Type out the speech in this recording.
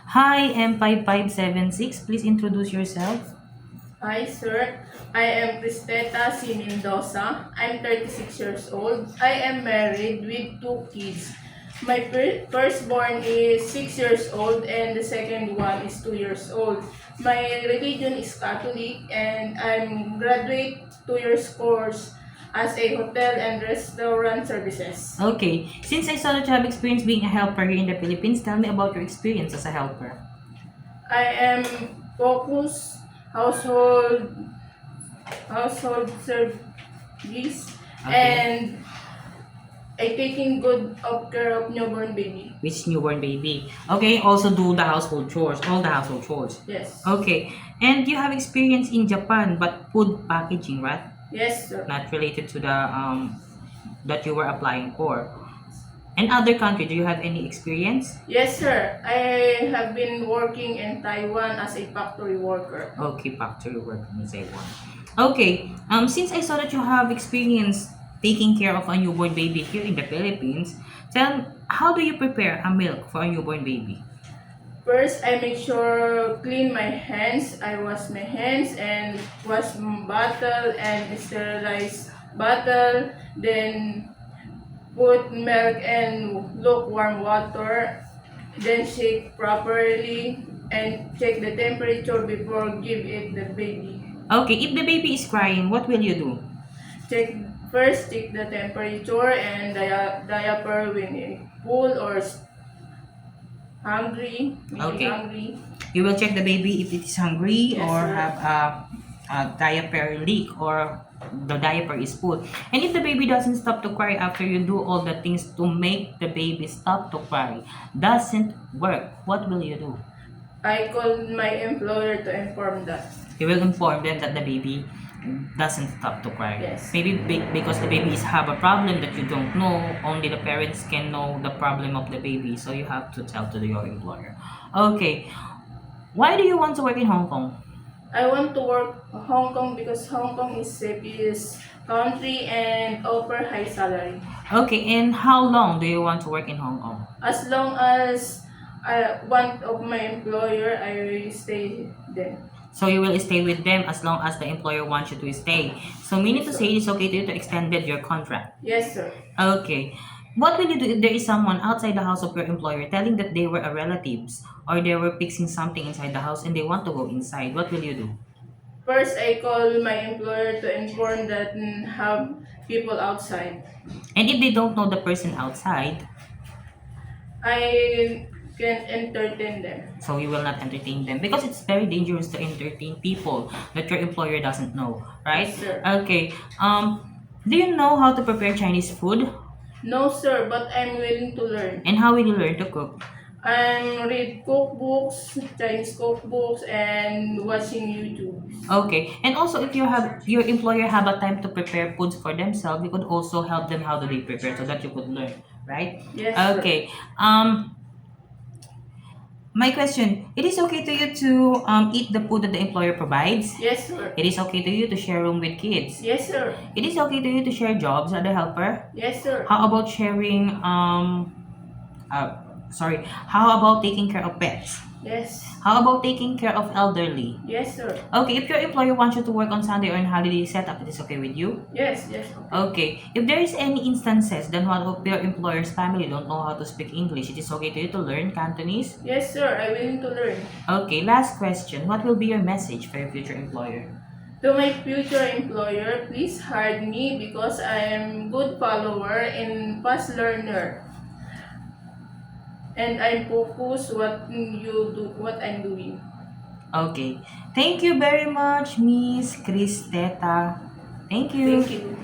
Hi, M5576. Please introduce yourself. Hi, sir. I am Cristeta C. Mendoza. I'm 36 years old. I am married with two kids. My firstborn is 6 years old and the second one is 2 years old. My religion is Catholic and I'm graduate 2 years course as a hotel and restaurant services. Okay, since I saw that you have experience being a helper here in the Philippines, tell me about your experience as a helper. I am focus household household service Okay, and I taking good of care of newborn baby. which newborn baby. Okay, also do the household chores, all the household chores. Yes. Okay, and you have experience in Japan, but food packaging, right? Yes, sir. Not related to the that you were applying for. And other country, do you have any experience? Yes, sir. I have been working in Taiwan as a factory worker. Okay, factory work in Taiwan. Okay, since I saw that you have experience taking care of a newborn baby here in the Philippines, tell how do you prepare a milk for a newborn baby? First, I make sure clean my hands. I wash my hands and wash bottle and sterilize bottle. Then put milk and lukewarm water. Then shake properly and check the temperature before give it the baby. Okay, if the baby is crying, what will you do? Check first check the temperature and diaper when it full or hungry, maybe Okay, hungry. you will check the baby if it is hungry Yes, or sir. have a diaper leak or the diaper is full. And if the baby doesn't stop to cry after you do all the things to make the baby stop to cry, doesn't work, what will you do? I called my employer to inform that. You will inform them that the baby doesn't stop to cry. Yes. Maybe because the babies have a problem that you don't know, only the parents can know the problem of the baby, so you have to tell to your employer. Okay, why do you want to work in Hong Kong? I want to work Hong Kong because Hong Kong is safest country and offer high salary. Okay, and how long do you want to work in Hong Kong? As long as I want of my employer, I will stay there. So you will stay with them as long as the employer wants you to stay. So meaning to Yes, say sir. it is okay to you to extended your contract. Yes, sir. Okay. What will you do if there is someone outside the house of your employer telling that they were a relatives or they were fixing something inside the house and they want to go inside? What will you do? First, I call my employer to inform that have people outside. And if they don't know the person outside, I can entertain them. so you will not entertain them because it's very dangerous to entertain people that your employer doesn't know, right? Yes, sir. Okay. Do you know how to prepare Chinese food? No, sir, but I'm willing to learn. And how will you learn to cook? I'm read cookbooks, Chinese cookbooks, and watching YouTube. Okay. And also if you have your employer have a time to prepare foods for themselves, you could also help them how do they prepare so that you could learn, right? Yes, sir. Okay. My question, it is okay to you to eat the food that the employer provides? Yes, sir. It is okay to you to share room with kids? Yes, sir. It is okay to you to share jobs as a helper? Yes, sir. How about sharing how about taking care of pets? Yes. How about taking care of elderly? Yes, sir. Okay, if your employer wants you to work on Sunday or on holiday setup, it is okay with you? Yes, yes. Okay. If there is any instances that one of your employer's family don't know how to speak English, it is okay to you to learn Cantonese? Yes, sir. I'm willing to learn. Okay, last question. What will be your message for your future employer? To my future employer, please hire me because I am good follower and fast learner. And I focus what I'm doing. Okay. Thank you very much, Miss Cristeta. Thank you. Thank you.